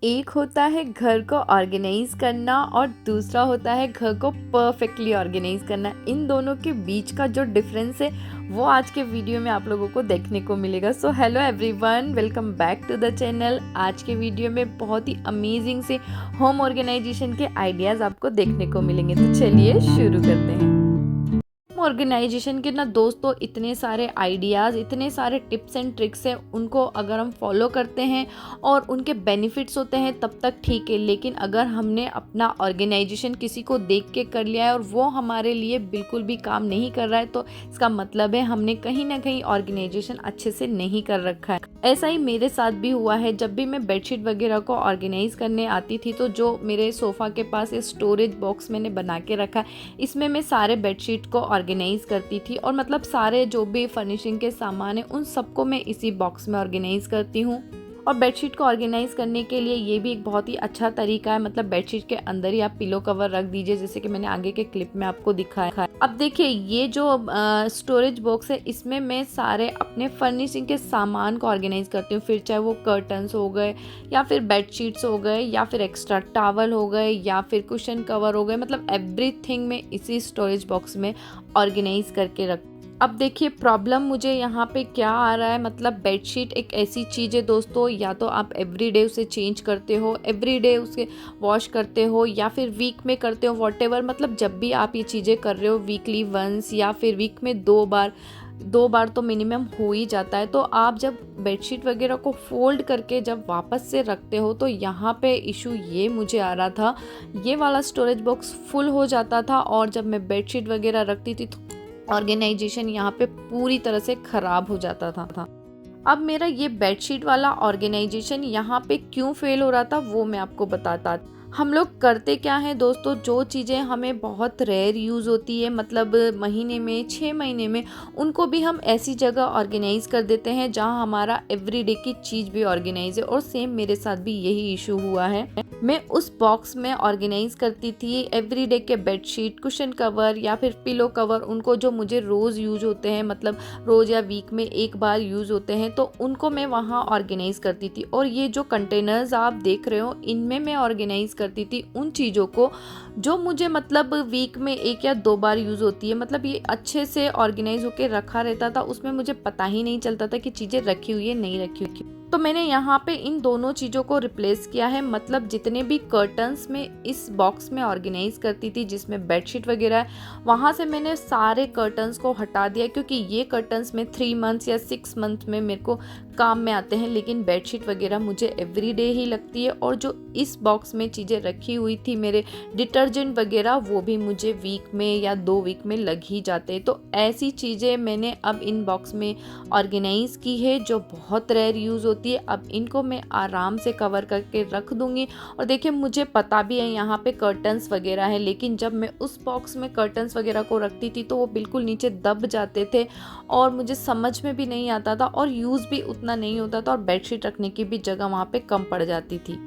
एक होता है घर को ऑर्गेनाइज करना और दूसरा होता है घर को परफेक्टली ऑर्गेनाइज करना। इन दोनों के बीच का जो डिफरेंस है वो आज के वीडियो में आप लोगों को देखने को मिलेगा। So hello everyone, welcome back to the channel. आज के वीडियो में बहुत ही अमेजिंग से होम ऑर्गेनाइजेशन के आइडियाज़ आपको देखने को मिलेंगे। तो चलिए शुरू करते हैं। ऑर्गेनाइजेशन के ना दोस्तों इतने सारे आइडियाज़, इतने सारे टिप्स एंड ट्रिक्स हैं, उनको अगर हम फॉलो करते हैं और उनके बेनिफिट्स होते हैं तब तक ठीक है। लेकिन अगर हमने अपना ऑर्गेनाइजेशन किसी को देख के कर लिया है और वो हमारे लिए बिल्कुल भी काम नहीं कर रहा है, तो इसका मतलब है हमने कहीं ना कहीं ऑर्गेनाइजेशन अच्छे से नहीं कर रखा है। ऐसा ही मेरे साथ भी हुआ है। जब भी मैं बेडशीट वगैरह को ऑर्गेनाइज करने आती थी तो जो मेरे सोफ़ा के पास ये स्टोरेज बॉक्स मैंने बना के रखा, इसमें मैं सारे बेडशीट को ऑर्गेनाइज करती थी और मतलब सारे जो भी फर्निशिंग के सामान है उन सबको मैं इसी बॉक्स में ऑर्गेनाइज करती हूँ। और बेडशीट को ऑर्गेनाइज करने के लिए ये भी एक बहुत ही अच्छा तरीका है। मतलब बेडशीट के अंदर ही आप पिलो कवर रख दीजिए, जैसे कि मैंने आगे के क्लिप में आपको दिखाया है। अब देखिए ये जो स्टोरेज बॉक्स है, इसमें मैं सारे अपने फर्निशिंग के सामान को ऑर्गेनाइज करती हूँ। फिर चाहे वो कर्टन्स हो गए या फिर बेडशीट्स हो गए या फिर एक्स्ट्रा टॉवल हो गए या फिर कुशन कवर हो गए, मतलब एवरीथिंग मैं इसी स्टोरेज बॉक्स में ऑर्गेनाइज करके रख। अब देखिए प्रॉब्लम मुझे यहाँ पे क्या आ रहा है। मतलब बेडशीट एक ऐसी चीज़ है दोस्तों, या तो आप एवरीडे उसे चेंज करते हो, एवरीडे उसे वॉश करते हो या फिर वीक में करते हो, व्हाटएवर। मतलब जब भी आप ये चीज़ें कर रहे हो, वीकली वंस या फिर वीक में दो बार तो मिनिमम हो ही जाता है। तो आप जब बेडशीट वगैरह को फोल्ड करके जब वापस से रखते हो तो यहाँ पे इशू ये मुझे आ रहा था, ये वाला स्टोरेज बॉक्स फुल हो जाता था और जब मैं बेडशीट वगैरह रखती थी तो ऑर्गेनाइजेशन यहाँ पे पूरी तरह से ख़राब हो जाता था। अब मेरा ये बेडशीट वाला ऑर्गेनाइजेशन यहाँ पे क्यों फेल हो रहा था वो मैं आपको बताता। हम लोग करते क्या हैं दोस्तों, जो चीज़ें हमें बहुत रेयर यूज़ होती है, मतलब महीने में 6 महीने में, उनको भी हम ऐसी जगह ऑर्गेनाइज कर देते हैं जहां हमारा एवरीडे की चीज़ भी ऑर्गेनाइज है। और सेम मेरे साथ भी यही इशू हुआ है। मैं उस बॉक्स में ऑर्गेनाइज करती थी एवरीडे के बेडशीट, कुशन कवर या फिर पिलो कवर, उनको जो मुझे रोज़ यूज होते हैं, मतलब रोज़ या वीक में एक बार यूज़ होते हैं, तो उनको मैं वहाँ ऑर्गेनाइज करती थी। और ये जो कंटेनर्स आप देख रहे हो, इनमें मैं ऑर्गेनाइज करती थी उन चीज़ों को जो मुझे मतलब वीक में 1 या 2 बार यूज़ होती है। मतलब ये अच्छे से ऑर्गेनाइज होकर रखा रहता था, उसमें मुझे पता ही नहीं चलता था कि चीज़ें रखी हुई है नहीं रखी हुई। तो मैंने यहाँ पे इन दोनों चीज़ों को रिप्लेस किया है। मतलब जितने भी कर्टन्स में इस बॉक्स में ऑर्गेनाइज करती थी जिसमें बेडशीट वगैरह है, वहाँ से मैंने सारे कर्टन्स को हटा दिया, क्योंकि ये कर्टन्स में 3 मंथ्स या 6 मंथ में मेरे को काम में आते हैं, लेकिन बेडशीट वगैरह मुझे एवरीडे ही लगती है। और जो इस बॉक्स में चीज़ें रखी हुई थी, मेरे डिटर्जेंट वगैरह, वो भी मुझे वीक में या 2 वीक में लग ही जाते हैं। तो ऐसी चीज़ें मैंने अब इन बॉक्स में ऑर्गेनाइज की है जो बहुत रेयर यूज़ होती है। अब इनको मैं आराम से कवर करके रख दूंगी। और देखिए मुझे पता भी है यहाँ पे कर्टन्स वगैरह है, लेकिन जब मैं उस बॉक्स में कर्टन्स वगैरह को रखती थी तो वो बिल्कुल नीचे दब जाते थे और मुझे समझ में भी नहीं आता था और यूज़ भी उतना नहीं होता था और बेडशीट रखने की भी जगह वहाँ पे कम पड़ जाती थी।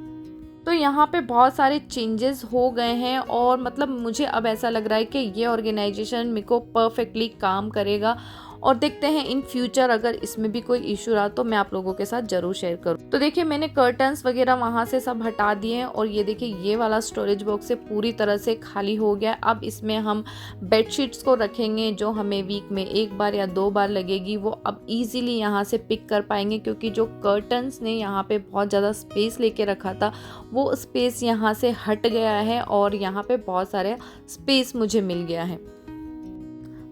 तो यहाँ पे बहुत सारे चेंजेस हो गए हैं और मतलब मुझे अब ऐसा लग रहा है कि ये ऑर्गेनाइजेशन मेरे को परफेक्टली काम करेगा। और देखते हैं इन फ्यूचर अगर इसमें भी कोई इशू रहा तो मैं आप लोगों के साथ ज़रूर शेयर करूँ। तो देखिए मैंने कर्टन्स वगैरह वहाँ से सब हटा दिए हैं और ये देखिए ये वाला स्टोरेज बॉक्स से पूरी तरह से खाली हो गया। अब इसमें हम बेडशीट्स को रखेंगे जो हमें वीक में 1 बार या 2 बार लगेगी, वो अब ईजिली यहाँ से पिक कर पाएंगे, क्योंकि जो कर्टन्स ने यहाँ पे बहुत ज़्यादा स्पेस लेके रखा था वो स्पेस यहाँ से हट गया है और यहाँ पे बहुत सारे स्पेस मुझे मिल गया है।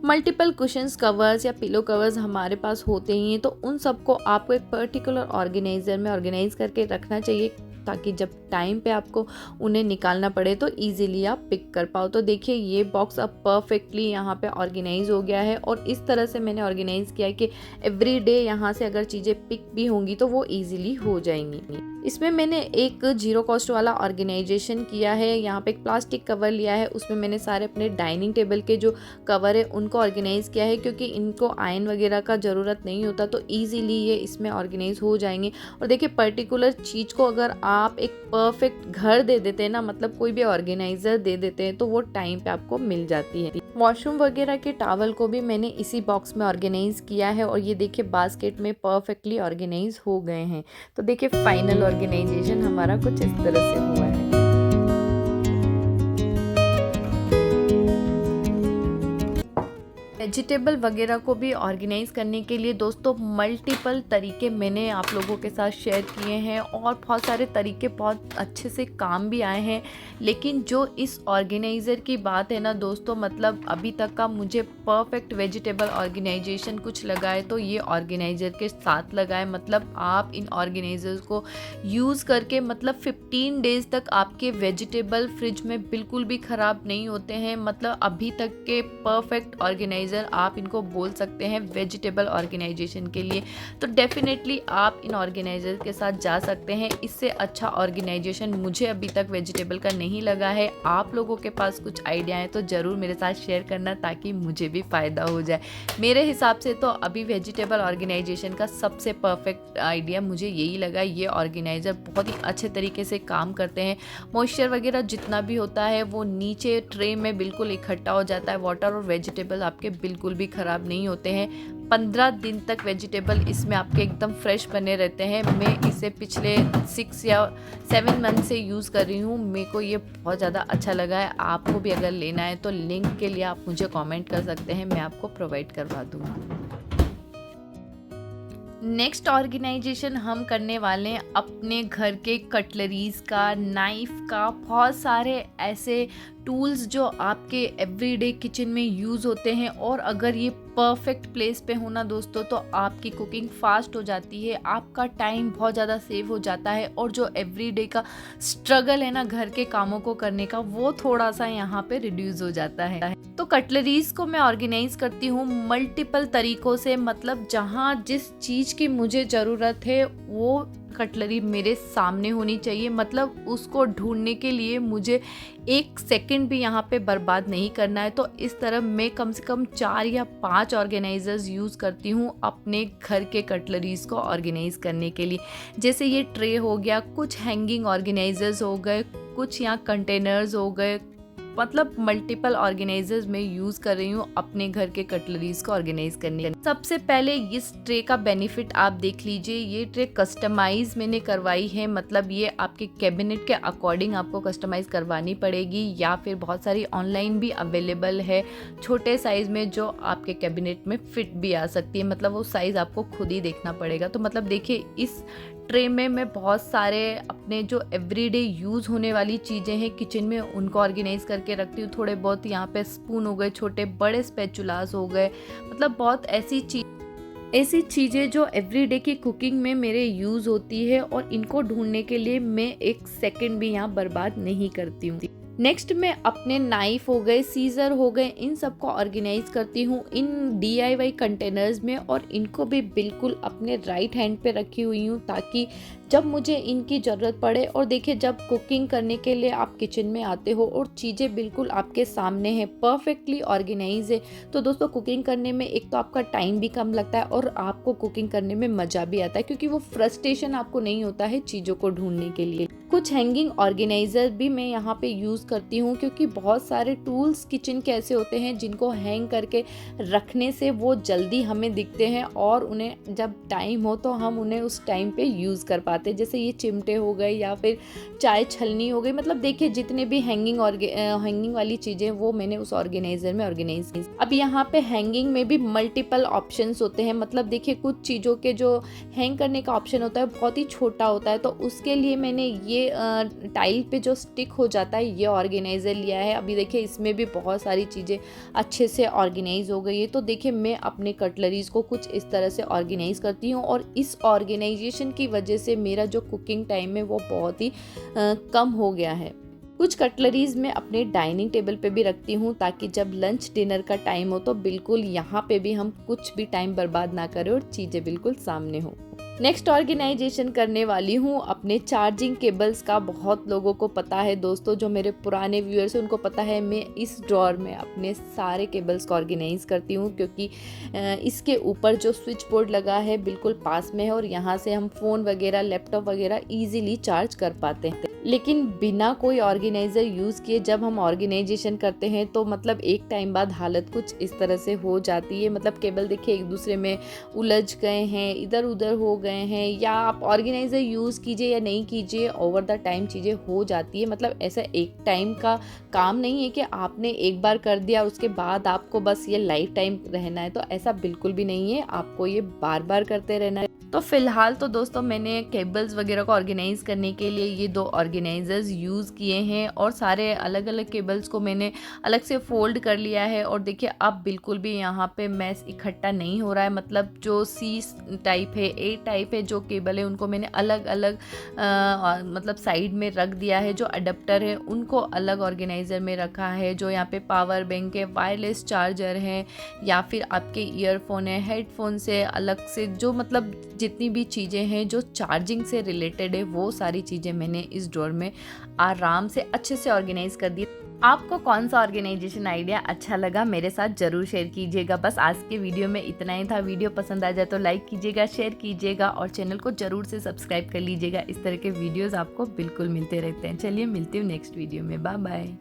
मल्टीपल कुशन्स कवर्स या पिलो कवर्स हमारे पास होते ही हैं, तो उन सबको आपको एक पर्टिकुलर ऑर्गेनाइज़र में ऑर्गेनाइज करके रखना चाहिए, ताकि जब टाइम पे आपको उन्हें निकालना पड़े तो इजीली आप पिक कर पाओ। तो देखिए ये बॉक्स अब परफेक्टली यहाँ पे ऑर्गेनाइज हो गया है और इस तरह से मैंने ऑर्गेनाइज किया है कि एवरी डे यहाँ से अगर चीज़ें पिक भी होंगी तो वो इजीली हो जाएंगी। इसमें मैंने एक जीरो कॉस्ट वाला ऑर्गेनाइजेशन किया है। यहाँ पे एक प्लास्टिक कवर लिया है, उसमें मैंने सारे अपने डाइनिंग टेबल के जो कवर है उनको ऑर्गेनाइज़ किया है, क्योंकि इनको आयन वगैरह का ज़रूरत नहीं होता, तो ईजीली ये इसमें ऑर्गेनाइज हो जाएंगे। और देखिए पर्टिकुलर चीज़ को अगर आप एक परफेक्ट घर दे देते हैं ना, मतलब कोई भी ऑर्गेनाइज़र दे देते हैं, तो वो टाइम पे आपको मिल जाती है। वॉशरूम वगैरह के टॉवल को भी मैंने इसी बॉक्स में ऑर्गेनाइज किया है, और ये देखिए बास्केट में परफेक्टली ऑर्गेनाइज हो गए हैं। तो देखिए फाइनल ऑर्गेनाइजेशन हमारा कुछ इस तरह से हुआ है। वेजिटेबल वगैरह को भी ऑर्गेनाइज़ करने के लिए दोस्तों मल्टीपल तरीके मैंने आप लोगों के साथ शेयर किए हैं, और बहुत सारे तरीके बहुत अच्छे से काम भी आए हैं। लेकिन जो इस ऑर्गेनाइज़र की बात है ना दोस्तों, मतलब अभी तक का मुझे परफेक्ट वेजिटेबल ऑर्गेनाइजेशन कुछ लगा है तो ये ऑर्गेनाइज़र के साथ लगा है। मतलब आप इन ऑर्गेनाइज़र्स को यूज़ करके मतलब 15 डेज़ तक आपके वेजिटेबल फ्रिज में बिल्कुल भी ख़राब नहीं होते हैं। मतलब अभी तक के परफेक्ट ऑर्गेनाइज़र आप इनको बोल सकते हैं वेजिटेबल ऑर्गेनाइजेशन के लिए। तो डेफिनेटली आप इन ऑर्गेनाइजर के साथ जा सकते हैं। इससे अच्छा ऑर्गेनाइजेशन मुझे अभी तक वेजिटेबल का नहीं लगा है। आप लोगों के पास कुछ आइडिया है तो ज़रूर मेरे साथ शेयर करना, ताकि मुझे भी फ़ायदा हो जाए। मेरे हिसाब से तो अभी वेजिटेबल ऑर्गेनाइजेशन का सबसे परफेक्ट आइडिया मुझे यही लगा। ये ऑर्गेनाइज़र बहुत ही अच्छे तरीके से काम करते हैं। मॉइस्चर वगैरह जितना भी होता है वो नीचे ट्रे में बिल्कुल इकट्ठा हो जाता है। वाटर और वेजिटेबल आपके बिल्कुल भी ख़राब नहीं होते हैं। 15 दिन तक वेजिटेबल इसमें आपके एकदम फ्रेश बने रहते हैं। मैं इसे पिछले 6 या 7 मंथ से यूज़ कर रही हूँ। मेरे को ये बहुत ज़्यादा अच्छा लगा है। आपको भी अगर लेना है तो लिंक के लिए आप मुझे कमेंट कर सकते हैं, मैं आपको प्रोवाइड करवा दूँगी। नेक्स्ट ऑर्गेनाइजेशन हम करने वाले हैं अपने घर के कटलरीज़ का, नाइफ़ का, बहुत सारे ऐसे टूल्स जो आपके एवरीडे किचन में यूज़ होते हैं। और अगर ये परफेक्ट प्लेस पे हो ना दोस्तों, तो आपकी कुकिंग फास्ट हो जाती है, आपका टाइम बहुत ज़्यादा सेव हो जाता है, और जो एवरीडे का स्ट्रगल है ना घर के कामों को करने का, वो थोड़ा सा यहाँ पे रिड्यूस हो जाता है। तो कटलरीज़ को मैं ऑर्गेनाइज करती हूँ मल्टीपल तरीक़ों से। मतलब जहाँ जिस चीज़ की मुझे ज़रूरत है वो कटलरी मेरे सामने होनी चाहिए। मतलब उसको ढूंढने के लिए मुझे 1 सेकंड भी यहाँ पे बर्बाद नहीं करना है। तो इस तरह मैं कम से कम 4 या 5 ऑर्गेनाइजर्स यूज़ करती हूँ अपने घर के कटलरीज़ को ऑर्गेनाइज करने के लिए। जैसे ये ट्रे हो गया, कुछ हैंगिंग ऑर्गेनाइजर्स हो गए, कुछ यहाँ कंटेनर्स हो गए। मतलब मल्टीपल ऑर्गेनाइजर्स मैं यूज़ कर रही हूँ अपने घर के कटलरीज को ऑर्गेनाइज करने के लिए। सबसे पहले इस ट्रे का बेनिफिट आप देख लीजिए। ये ट्रे कस्टमाइज मैंने करवाई है। मतलब ये आपके कैबिनेट के अकॉर्डिंग आपको कस्टमाइज करवानी पड़ेगी, या फिर बहुत सारी ऑनलाइन भी अवेलेबल है छोटे साइज़ में जो आपके कैबिनेट में फिट भी आ सकती है। मतलब वो साइज़ आपको खुद ही देखना पड़ेगा। तो मतलब देखिए इस ट्रे में मैं बहुत सारे अपने जो एवरीडे यूज़ होने वाली चीज़ें हैं किचन में उनको ऑर्गेनाइज करके रखती हूँ। थोड़े बहुत यहाँ पे स्पून हो गए, छोटे बड़े स्पैचुलास हो गए, मतलब बहुत ऐसी चीज़ें जो एवरीडे की कुकिंग में मेरे यूज़ होती है, और इनको ढूंढने के लिए मैं 1 सेकंड भी यहाँ बर्बाद नहीं करती हूँ। नेक्स्ट मैं अपने नाइफ हो गए, सीज़र हो गए, इन सबको ऑर्गेनाइज करती हूँ इन DIY कंटेनर्स में, और इनको भी बिल्कुल अपने राइट हैंड पे रखी हुई हूँ ताकि जब मुझे इनकी ज़रूरत पड़े। और देखिए जब कुकिंग करने के लिए आप किचन में आते हो और चीज़ें बिल्कुल आपके सामने हैं, परफेक्टली ऑर्गेनाइज है, तो दोस्तों कुकिंग करने में एक तो आपका टाइम भी कम लगता है और आपको कुकिंग करने में मज़ा भी आता है, क्योंकि वो फ्रस्ट्रेशन आपको नहीं होता है चीज़ों को ढूंढने के लिए। कुछ हैंगिंग ऑर्गेनाइजर भी मैं यहाँ पे यूज़ करती हूँ, क्योंकि बहुत सारे टूल्स किचन के ऐसे होते हैं जिनको हैंग करके रखने से वो जल्दी हमें दिखते हैं, और उन्हें जब टाइम हो तो हम उन्हें उस टाइम पे यूज़ कर पाते हैं। जैसे ये चिमटे हो गए या फिर चाय छलनी हो गई। मतलब देखिए जितने भी हैंगिंग वाली चीज़ें वो मैंने उस ऑर्गेनाइजर में ऑर्गेनाइज की। अब यहाँ पे हैंगिंग में भी मल्टीपल ऑप्शंस होते हैं। मतलब देखिए कुछ चीज़ों के जो हैंग करने का ऑप्शन होता है बहुत ही छोटा होता है, तो उसके लिए मैंने ये टाइल पे जो स्टिक हो जाता है ये ऑर्गेनाइज़र लिया है। अभी देखिए इसमें भी बहुत सारी चीज़ें अच्छे से ऑर्गेनाइज हो गई है। तो देखिए मैं अपने कटलरीज़ को कुछ इस तरह से ऑर्गेनाइज करती हूँ, और इस ऑर्गेनाइजेशन की वजह से मेरा जो कुकिंग टाइम है वो बहुत ही कम हो गया है। कुछ कटलरीज़ मैं अपने डाइनिंग टेबल पे भी रखती हूँ ताकि जब लंच डिनर का टाइम हो तो बिल्कुल यहाँ पे भी हम कुछ भी टाइम बर्बाद ना करें और चीज़ें बिल्कुल सामने हो। नेक्स्ट ऑर्गेनाइजेशन करने वाली हूँ अपने चार्जिंग केबल्स का। बहुत लोगों को पता है दोस्तों, जो मेरे पुराने व्यूअर्स हैं उनको पता है मैं इस ड्रॉर में अपने सारे केबल्स को ऑर्गेनाइज करती हूँ, क्योंकि इसके ऊपर जो स्विच बोर्ड लगा है बिल्कुल पास में है और यहाँ से हम फ़ोन वगैरह लैपटॉप वगैरह ईजिली चार्ज कर पाते हैं। लेकिन बिना कोई ऑर्गेनाइज़र यूज़ किए जब हम ऑर्गेनाइजेशन करते हैं तो मतलब एक टाइम बाद हालत कुछ इस तरह से हो जाती है। मतलब केबल देखिए एक दूसरे में उलझ गए हैं, इधर उधर हो गए हैं, या आप ऑर्गेनाइज़र यूज़ कीजिए या नहीं कीजिए, ओवर द टाइम चीज़ें हो जाती है। मतलब ऐसा एक टाइम का काम नहीं है कि आपने एक बार कर दिया उसके बाद आपको बस ये लाइफ टाइम रहना है, तो ऐसा बिल्कुल भी नहीं है, आपको ये बार बार करते रहना है। तो फिलहाल तो दोस्तों मैंने केबल्स वगैरह को ऑर्गेनाइज करने के लिए ये 2 ऑर्गेनाइजर्स यूज़ किए हैं और सारे अलग अलग केबल्स को मैंने अलग से फोल्ड कर लिया है। और देखिए अब बिल्कुल भी यहाँ पे मैस इकट्ठा नहीं हो रहा है। मतलब जो सी टाइप है, ए टाइप है जो केबल है उनको मैंने अलग अलग मतलब साइड में रख दिया है। जो अडेप्टर है उनको अलग ऑर्गेनाइज़र में रखा है। जो यहाँ पे पावर बैंक है, वायरलेस चार्जर है, या फिर आपके ईयरफोन है, हेडफोन से अलग से जो मतलब जितनी भी चीज़ें हैं जो चार्जिंग से रिलेटेड है वो सारी चीज़ें मैंने इस ड्रॉर में आराम से अच्छे से ऑर्गेनाइज कर दी। आपको कौन सा ऑर्गेनाइजेशन आइडिया अच्छा लगा मेरे साथ ज़रूर शेयर कीजिएगा। बस आज के वीडियो में इतना ही था। वीडियो पसंद आ जाए तो लाइक कीजिएगा, शेयर कीजिएगा और चैनल को ज़रूर से सब्सक्राइब कर लीजिएगा। इस तरह के वीडियोज़ आपको बिल्कुल मिलते रहते हैं। चलिए मिलती हूँ नेक्स्ट वीडियो में। Bye bye.